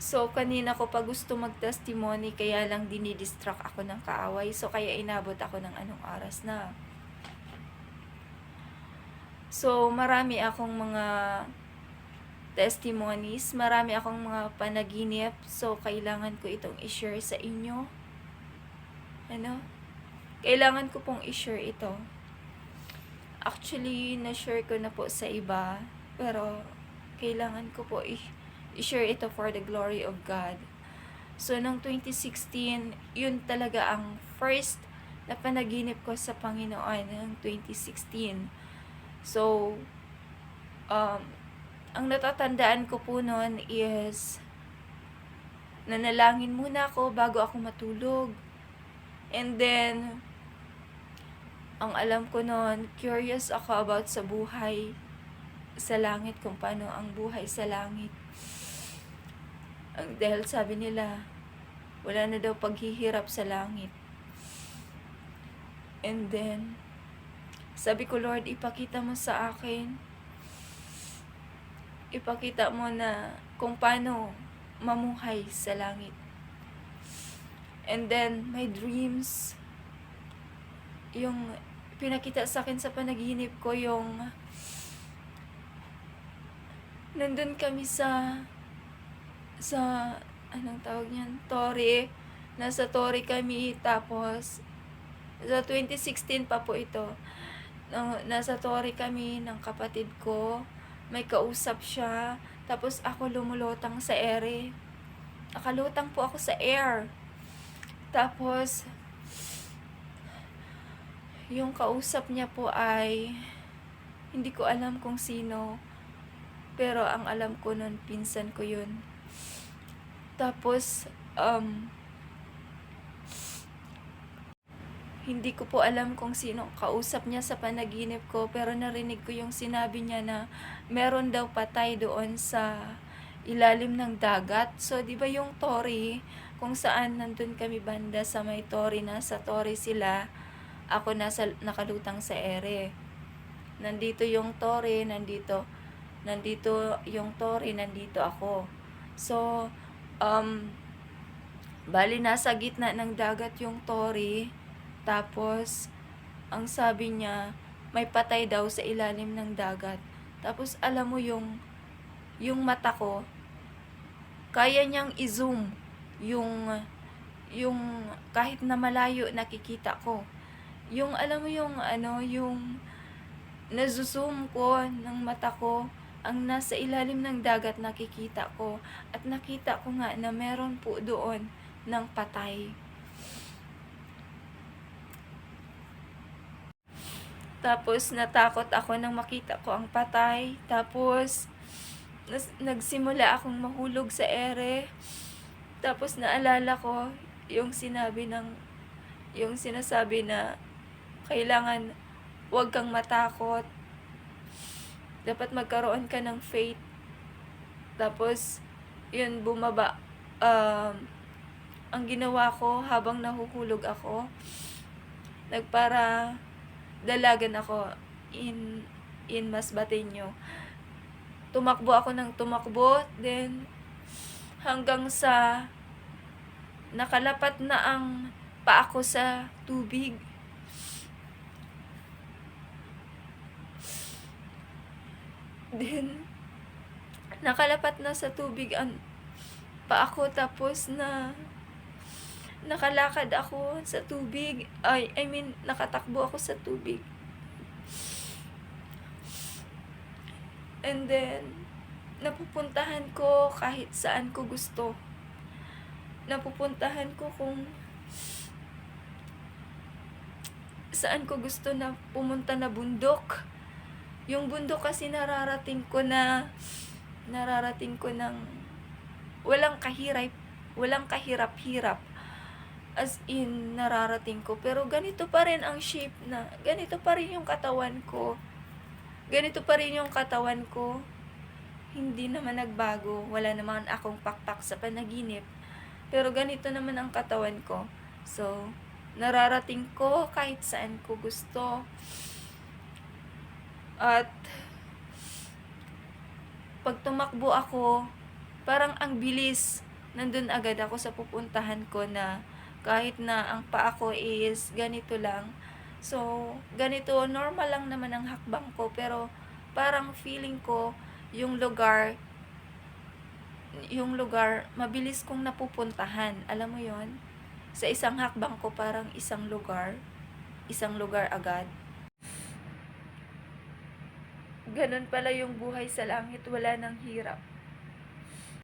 So, kanina ko pa gusto mag-testimony, kaya lang dinidistract ako ng kaaway. So, kaya inabot ako ng anong oras na. So, marami akong mga testimonies, marami akong mga panaginip. So, kailangan ko itong i-share sa inyo. Ano? Kailangan ko pong i-share ito. Actually, na-share ko na po sa iba. Pero, kailangan ko po i-share ito for the glory of God. So, noong 2016, yun talaga ang first na panaginip ko sa Panginoon ng 2016. So, ang natatandaan ko po noon is nanalangin muna ako bago ako matulog. And then, ang alam ko noon, curious ako about sa buhay sa langit, kung paano ang buhay sa langit. Dahil sabi nila, wala na daw paghihirap sa langit. And then, sabi ko, Lord, ipakita mo sa akin. Ipakita mo na kung paano mamuhay sa langit. And then, my dreams, yung pinakita sa akin sa panaginip ko, yung nandun kami sa anong tawag niyan? Torre. Nasa Torre kami, tapos sa 2016 pa po ito. Nasa Torre kami ng kapatid ko. May kausap siya. Tapos ako lumulutang sa ere. Nakalutang po ako sa air. Tapos, yung kausap niya po ay hindi ko alam kung sino. Pero ang alam ko nun, pinsan ko yun. Tapos, hindi ko po alam kung sino kausap niya sa panaginip ko, pero narinig ko yung sinabi niya na meron daw patay doon sa ilalim ng dagat. So, di ba yung Torre, kung saan nandun kami banda sa may Torre, nasa Torre sila, ako nakalutang sa ere. Nandito yung Torre, nandito yung Torre, nandito ako. So, bali nasa gitna ng dagat yung Torre. Tapos, ang sabi niya, may patay daw sa ilalim ng dagat. Tapos, alam mo yung mata ko, kaya niyang i-zoom yung kahit na malayo nakikita ko. Yung, alam mo yung yung nazo-zoom ko ng mata ko, ang nasa ilalim ng dagat nakikita ko. At nakita ko nga na meron po doon ng patay. Tapos, natakot ako nang makita ko ang patay. Tapos, nagsimula akong mahulog sa ere. Tapos, naalala ko yung sinasabi na kailangan huwag kang matakot. Dapat magkaroon ka ng faith. Tapos, yun, bumaba. Ang ginawa ko habang nahuhulog ako, nagpara dalagan ako in Masbateño. Tumakbo ako ng tumakbo, then hanggang sa nakalapat na ang paa ko sa tubig. Then nakalapat na sa tubig ang paa ko, tapos nakalakad ako sa tubig. Nakatakbo ako sa tubig. And then, napupuntahan ko kahit saan ko gusto. Napupuntahan ko kung saan ko gusto na pumunta na bundok. Yung bundok kasi nararating ko ng walang kahirap-hirap. As in, nararating ko. Pero ganito pa rin ang shape na, ganito pa rin yung katawan ko. Hindi naman nagbago. Wala naman akong pakpak sa panaginip. Pero ganito naman ang katawan ko. So, nararating ko kahit saan ko gusto. At, pag tumakbo ako, parang ang bilis. nandun agad ako sa pupuntahan ko na kahit na ang paa ko is ganito lang. So, ganito, normal lang naman ang hakbang ko, pero parang feeling ko yung lugar, mabilis kong napupuntahan. Alam mo yon? Sa isang hakbang ko, parang isang lugar agad. Ganun pala yung buhay sa langit, wala nang hirap.